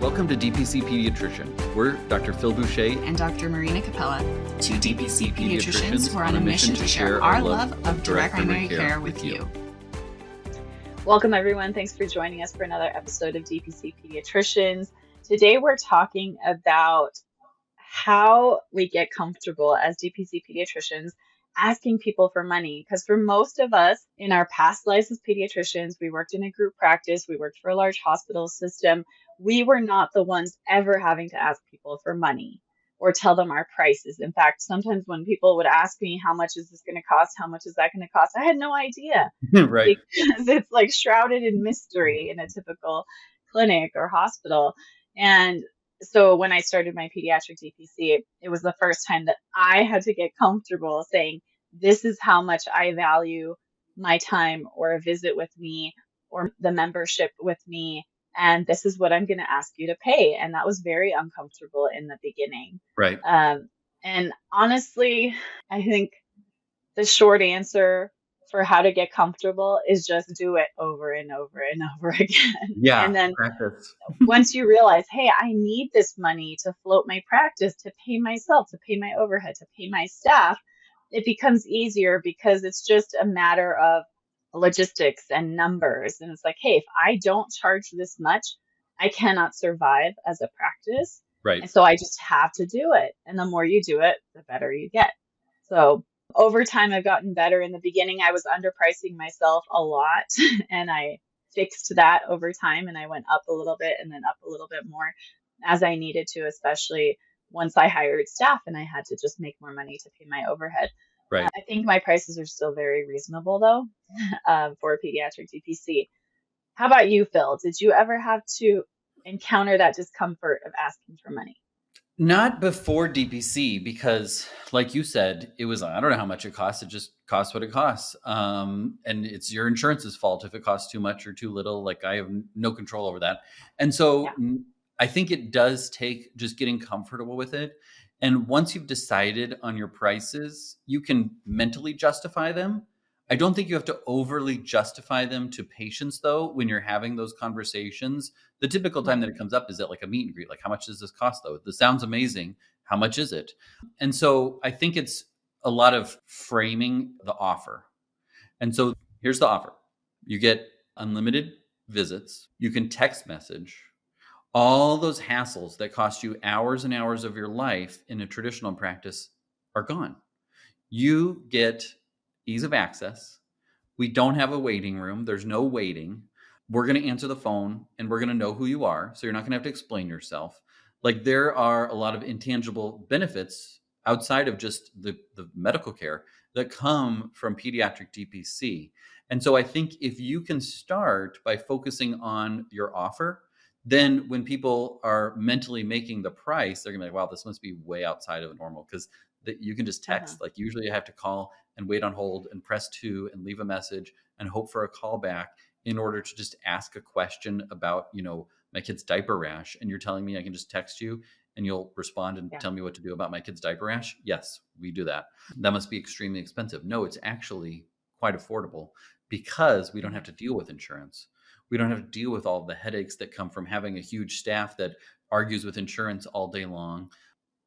Welcome to DPC Pediatrician. We're Dr. Phil Boucher and Dr. Marina Capella, two DPC pediatricians pediatricians who are on a mission to share our love of direct primary care with you. Welcome, everyone. Thanks for joining us for another episode of DPC Pediatricians. Today, we're talking about how we get comfortable as DPC pediatricians asking people for money. Because for most of us in our past lives as pediatricians, we worked in a group practice, we worked for a large hospital system. We were not the ones ever having to ask people for money or tell them our prices. In fact, sometimes when people would ask me, how much is this going to cost? How much is that going to cost? I had no idea. Right. Because it's like shrouded in mystery in a typical clinic or hospital. And so when I started my pediatric DPC, it was the first time that I had to get comfortable saying, this is how much I value my time or a visit with me or the membership with me. And this is what I'm going to ask you to pay. And that was very uncomfortable in the beginning. Right. And honestly, I think the short answer for how to get comfortable is just do it over and over and over again. Yeah. And then practice. Once you realize, hey, I need this money to float my practice, to pay myself, to pay my overhead, to pay my staff, it becomes easier because it's just a matter of logistics and numbers. And it's like, hey, if I don't charge this much, I cannot survive as a practice. Right. And so I just have to do it. And the more you do it, the better you get. So over time, I've gotten better. In the beginning, I was underpricing myself a lot, and I fixed that over time. And I went up a little bit and then up a little bit more as I needed to, especially once I hired staff and I had to just make more money to pay my overhead. Right. I think my prices are still very reasonable, though, for a pediatric DPC. How about you, Phil? Did you ever have to encounter that discomfort of asking for money? Not before DPC, because like you said, it was, I don't know how much it costs. It just costs what it costs. And it's your insurance's fault if it costs too much or too little. Like I have no control over that. And so I think it does take just getting comfortable with it. And once you've decided on your prices, you can mentally justify them. I don't think you have to overly justify them to patients, though, when you're having those conversations. The typical time that it comes up is at like a meet and greet. Like, how much does this cost, though? This sounds amazing. How much is it? And so I think it's a lot of framing the offer. And so here's the offer. You get unlimited visits. You can text message. All those hassles that cost you hours and hours of your life in a traditional practice are gone. You get ease of access. We don't have a waiting room. There's no waiting. We're going to answer the phone and we're going to know who you are. So you're not going to have to explain yourself. Like there are a lot of intangible benefits outside of just the medical care that come from pediatric DPC. And so I think if you can start by focusing on your offer, then when people are mentally making the price, they're gonna be like, wow, this must be way outside of normal, because you can just text. Like usually you have to call and wait on hold and press 2 and leave a message and hope for a call back in order to just ask a question about, my kid's diaper rash. And you're telling me I can just text you and you'll respond and tell me what to do about my kid's diaper rash? Yes, we do that. That must be extremely expensive. No, it's actually quite affordable because we don't have to deal with insurance. We don't have to deal with all the headaches that come from having a huge staff that argues with insurance all day long.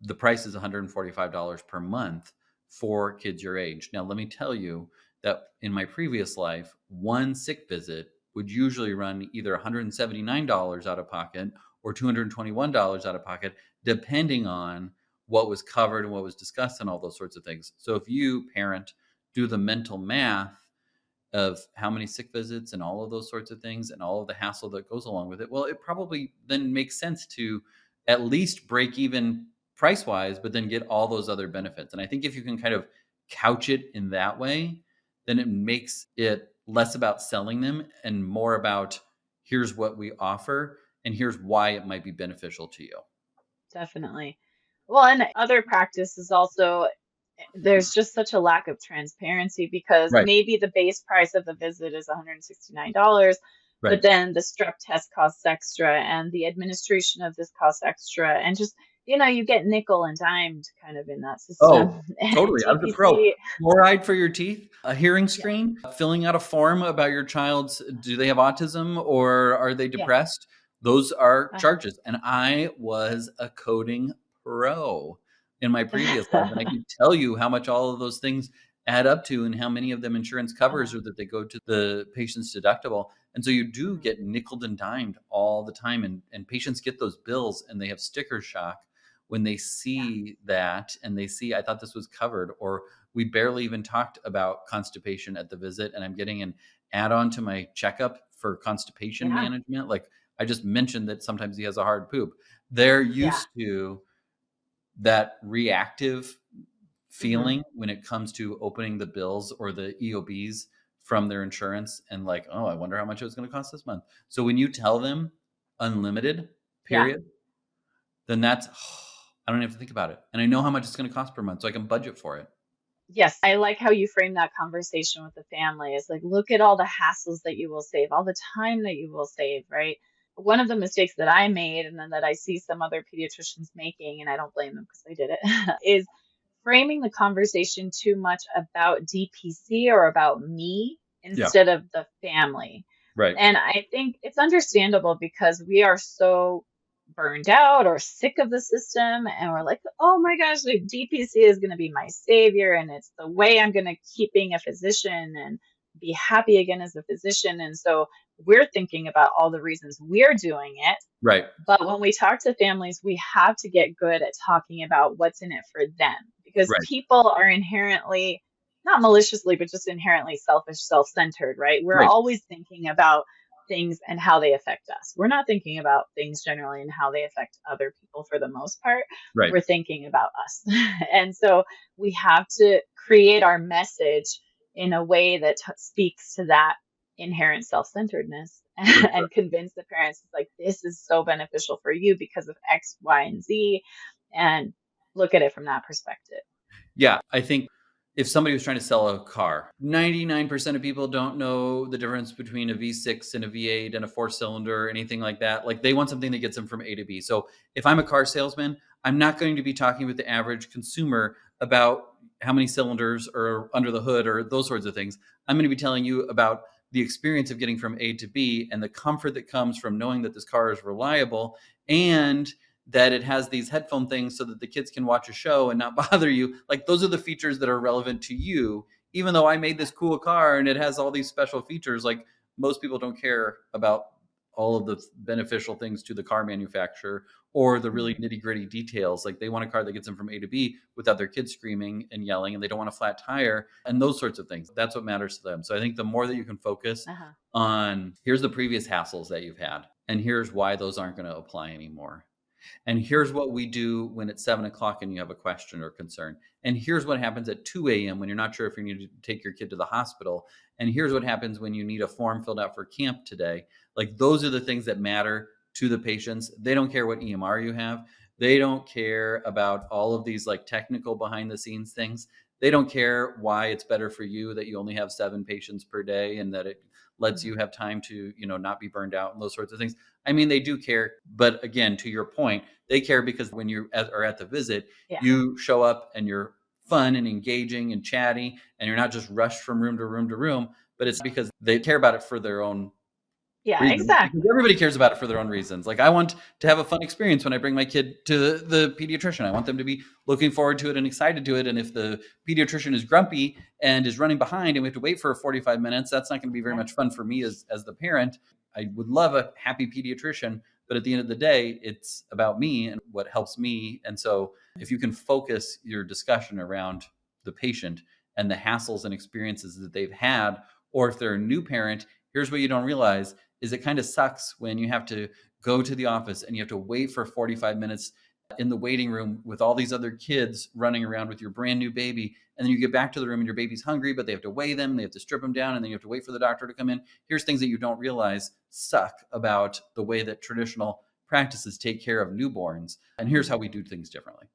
The price is $145 per month for kids your age. Now, let me tell you that in my previous life, one sick visit would usually run either $179 out of pocket or $221 out of pocket, depending on what was covered and what was discussed and all those sorts of things. So if you, parent, do the mental math of how many sick visits and all of those sorts of things and all of the hassle that goes along with it, well, it probably then makes sense to at least break even price-wise, but then get all those other benefits. And I think if you can kind of couch it in that way, then it makes it less about selling them and more about here's what we offer and here's why it might be beneficial to you. Definitely. Well, and other practices also, there's just such a lack of transparency because maybe the base price of the visit is $169, but then the strep test costs extra and the administration of this costs extra. And just, you get nickel and dimed kind of in that system. Oh, totally. I was a pro. Fluoride for your teeth, a hearing screen, filling out a form about your child's, do they have autism or are they depressed? Those are charges. And I was a coding pro in my previous life. And I can tell you how much all of those things add up to and how many of them insurance covers or that they go to the patient's deductible. And so you do get nickeled and dimed all the time. And patients get those bills and they have sticker shock when they see that and they see, I thought this was covered, or we barely even talked about constipation at the visit and I'm getting an add-on to my checkup for constipation management. Like I just mentioned that sometimes he has a hard poop. They're used to that reactive feeling when it comes to opening the bills or the EOBs from their insurance and like, oh, I wonder how much it was going to cost this month. So when you tell them unlimited period, then that's, I don't have to think about it. And I know how much it's going to cost per month, so I can budget for it. Yes, I like how you frame that conversation with the family. It's like, look at all the hassles that you will save, all the time that you will save, right? One of the mistakes that I made and then that I see some other pediatricians making, and I don't blame them because I did it, is framing the conversation too much about DPC or about me instead of the family. Right. And I think it's understandable because we are so burned out or sick of the system and we're like, oh my gosh, like DPC is going to be my savior and it's the way I'm going to keep being a physician and be happy again as a physician. And so we're thinking about all the reasons we're doing it. Right. But when we talk to families, we have to get good at talking about what's in it for them because people are inherently, not maliciously, but just inherently selfish, self-centered, right? We're always thinking about things and how they affect us. We're not thinking about things generally and how they affect other people for the most part. We're thinking about us. And so we have to create our message in a way that speaks to that inherent self-centeredness and convince the parents like, this is so beneficial for you because of X, Y, and Z, and look at it from that perspective. Yeah, I think if somebody was trying to sell a car, 99% of people don't know the difference between a V6 and a V8 and a 4-cylinder or anything like that. Like they want something that gets them from A to B. So if I'm a car salesman, I'm not going to be talking with the average consumer about how many cylinders are under the hood or those sorts of things. I'm going to be telling you about the experience of getting from A to B and the comfort that comes from knowing that this car is reliable and that it has these headphone things so that the kids can watch a show and not bother you. Like those are the features that are relevant to you. Even though I made this cool car and it has all these special features, like most people don't care about all of the beneficial things to the car manufacturer or the really nitty gritty details. Like they want a car that gets them from A to B without their kids screaming and yelling, and they don't want a flat tire and those sorts of things. That's what matters to them. So I think the more that you can focus on, here's the previous hassles that you've had, and here's why those aren't going to apply anymore. And here's what we do when it's 7:00 and you have a question or concern. And here's what happens at 2 a.m. when you're not sure if you need to take your kid to the hospital. And here's what happens when you need a form filled out for camp today. Like those are the things that matter to the patients. They don't care what EMR you have. They don't care about all of these like technical behind the scenes things. They don't care why it's better for you that you only have 7 patients per day and that it lets you have time to, not be burned out and those sorts of things. I mean, they do care. But again, to your point, they care because when you are at the visit, you show up and you're fun and engaging and chatty and you're not just rushed from room to room to room, but it's because they care about it for their own reasons. Exactly. Because everybody cares about it for their own reasons. Like I want to have a fun experience when I bring my kid to the pediatrician. I want them to be looking forward to it and excited to it. And if the pediatrician is grumpy and is running behind and we have to wait for 45 minutes, that's not going to be very much fun for me as the parent. I would love a happy pediatrician, but at the end of the day, it's about me and what helps me. And so if you can focus your discussion around the patient and the hassles and experiences that they've had, or if they're a new parent, here's what you don't realize is it kind of sucks when you have to go to the office and you have to wait for 45 minutes in the waiting room with all these other kids running around with your brand new baby. And then you get back to the room and your baby's hungry, but they have to weigh them. They have to strip them down and then you have to wait for the doctor to come in. Here's things that you don't realize suck about the way that traditional practices take care of newborns. And here's how we do things differently.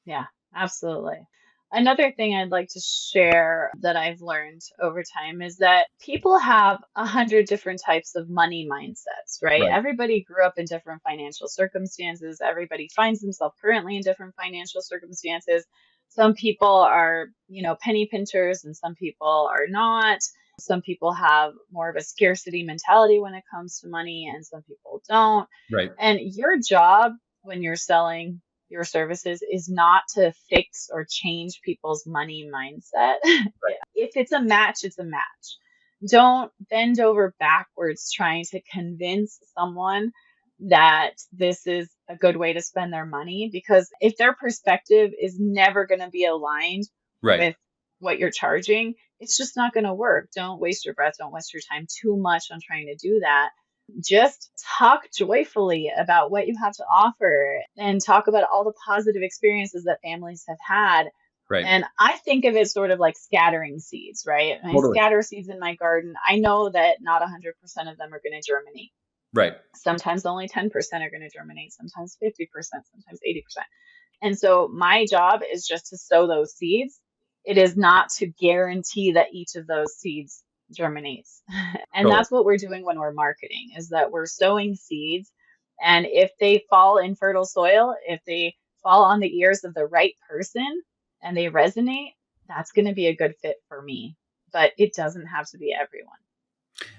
Yeah, absolutely. Another thing I'd like to share that I've learned over time is that people have 100 different types of money mindsets, right? Everybody grew up in different financial circumstances. Everybody finds themselves currently in different financial circumstances. Some people are, penny pinchers and some people are not. Some people have more of a scarcity mentality when it comes to money, and some people don't. Right. And your job when you're selling your services is not to fix or change people's money mindset. Right. If it's a match, it's a match. Don't bend over backwards trying to convince someone that this is a good way to spend their money, because if their perspective is never going to be aligned Right. with what you're charging, it's just not going to work. Don't waste your breath. Don't waste your time too much on trying to do that. Just talk joyfully about what you have to offer and talk about all the positive experiences that families have had. Right. And I think of it sort of like scattering seeds, right? When Totally. I scatter seeds in my garden, I know that not 100% of them are going to germinate. Right. Sometimes only 10% are going to germinate, sometimes 50%, sometimes 80%. And so my job is just to sow those seeds. It is not to guarantee that each of those seeds germinates. And Totally. that's what we're doing when we're marketing, is that we're sowing seeds. And if they fall in fertile soil, if they fall on the ears of the right person and they resonate, that's going to be a good fit for me. But it doesn't have to be everyone.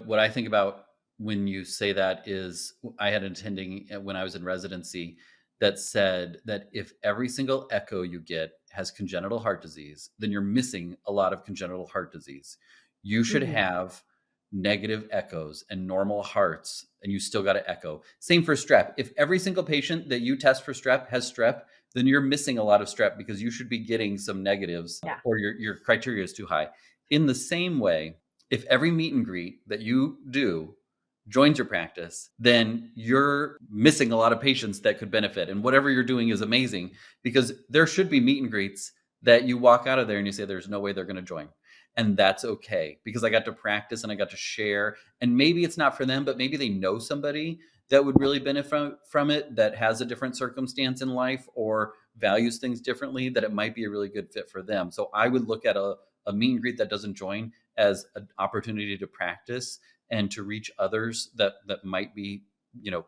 What I think about when you say that is, I had an attending when I was in residency that said that if every single echo you get has congenital heart disease, then you're missing a lot of congenital heart disease. You should have negative echoes and normal hearts, and you still got to echo. Same for strep. If every single patient that you test for strep has strep, then you're missing a lot of strep because you should be getting some negatives, or your criteria is too high. In the same way, if every meet and greet that you do joins your practice, then you're missing a lot of patients that could benefit. And whatever you're doing is amazing, because there should be meet and greets that you walk out of there and you say, there's no way they're going to join. And that's okay, because I got to practice and I got to share. And maybe it's not for them, but maybe they know somebody that would really benefit from it, that has a different circumstance in life or values things differently, that it might be a really good fit for them. So I would look at a meet and greet that doesn't join as an opportunity to practice and to reach others that might be,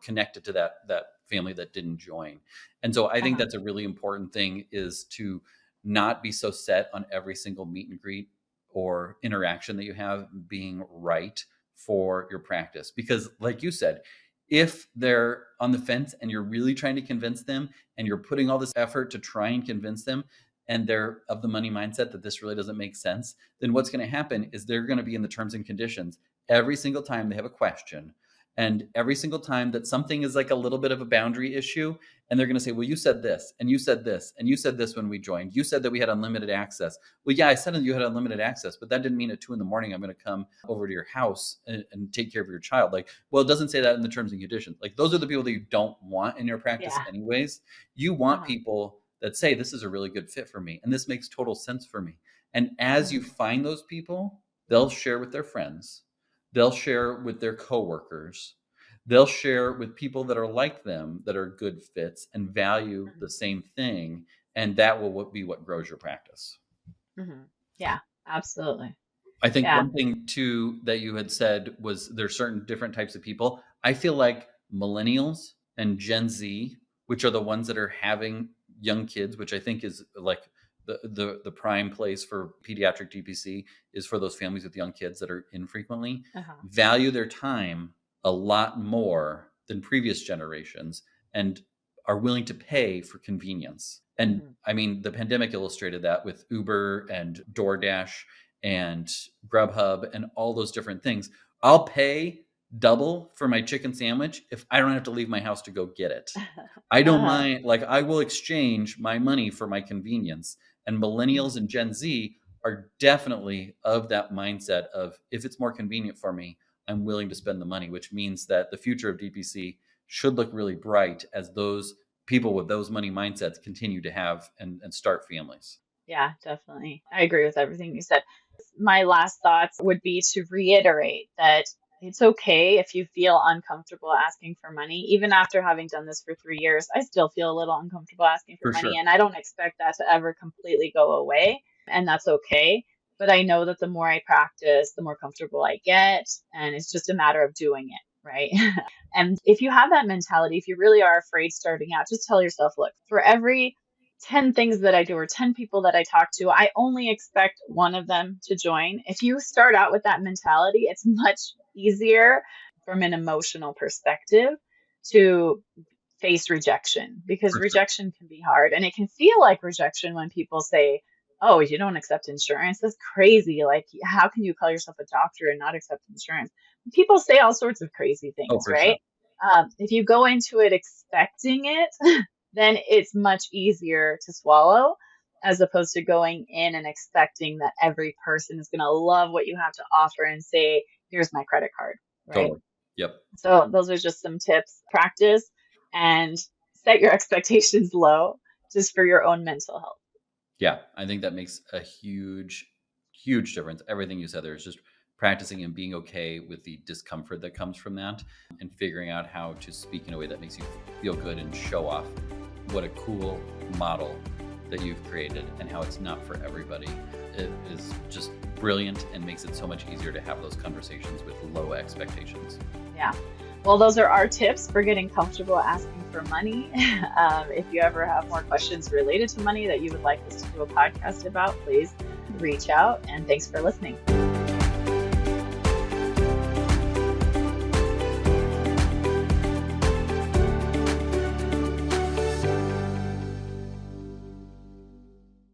connected to that family that didn't join. And so I think that's a really important thing, is to not be so set on every single meet and greet or interaction that you have being right for your practice. Because like you said, if they're on the fence and you're really trying to convince them and you're putting all this effort to try and convince them, and they're of the money mindset that this really doesn't make sense, then what's going to happen is they're going to be in the terms and conditions every single time they have a question. And every single time that something is like a little bit of a boundary issue, and they're going to say, well, you said this, and you said this, and you said this when we joined. You said that we had unlimited access. Well, yeah, I said that you had unlimited access, but that didn't mean at 2 a.m. I'm going to come over to your house and take care of your child. Like, well, it doesn't say that in the terms and conditions. Like, those are the people that you don't want in your practice anyways. You want people that say, this is a really good fit for me, and this makes total sense for me. And as you find those people, they'll share with their friends. They'll share with their coworkers. They'll share with people that are like them, that are good fits and value the same thing. And that will be what grows your practice. Yeah, absolutely. I think one thing too that you had said was there's certain different types of people. I feel like millennials and Gen Z, which are the ones that are having young kids, which I think is like the prime place for pediatric DPC, is for those families with young kids that are infrequently, value their time a lot more than previous generations and are willing to pay for convenience. And I mean, the pandemic illustrated that with Uber and DoorDash and Grubhub and all those different things. I'll pay double for my chicken sandwich if I don't have to leave my house to go get it. I don't mind. Like, I will exchange my money for my convenience. And millennials and Gen Z are definitely of that mindset of, if it's more convenient for me, I'm willing to spend the money, which means that the future of DPC should look really bright as those people with those money mindsets continue to have and start families. Yeah, definitely. I agree with everything you said. My last thoughts would be to reiterate that it's okay if you feel uncomfortable asking for money. Even after having done this for 3 years, I still feel a little uncomfortable asking for money. Sure. And I don't expect that to ever completely go away. And that's okay. But I know that the more I practice, the more comfortable I get. And it's just a matter of doing it, right? And if you have that mentality, if you really are afraid starting out, just tell yourself, look, for every 10 things that I do or 10 people that I talk to, I only expect one of them to join. If you start out with that mentality, it's much easier from an emotional perspective to face rejection, because For sure. rejection can be hard, and it can feel like rejection when people say, "Oh, you don't accept insurance? That's crazy. Like, how can you call yourself a doctor and not accept insurance?" People say all sorts of crazy Oh, things, for sure. right? If you go into it expecting it, then it's much easier to swallow, as opposed to going in and expecting that every person is going to love what you have to offer and say, "Here's my credit card," right? Totally. Yep. So those are just some tips. Practice and set your expectations low just for your own mental health. Yeah, I think that makes a huge, huge difference. Everything you said there is just practicing and being okay with the discomfort that comes from that, and figuring out how to speak in a way that makes you feel good and show off what a cool model that you've created, and how it's not for everybody. It is just brilliant and makes it so much easier to have those conversations with low expectations. Yeah. Well, those are our tips for getting comfortable asking for money. If you ever have more questions related to money that you would like us to do a podcast about, please reach out, and thanks for listening.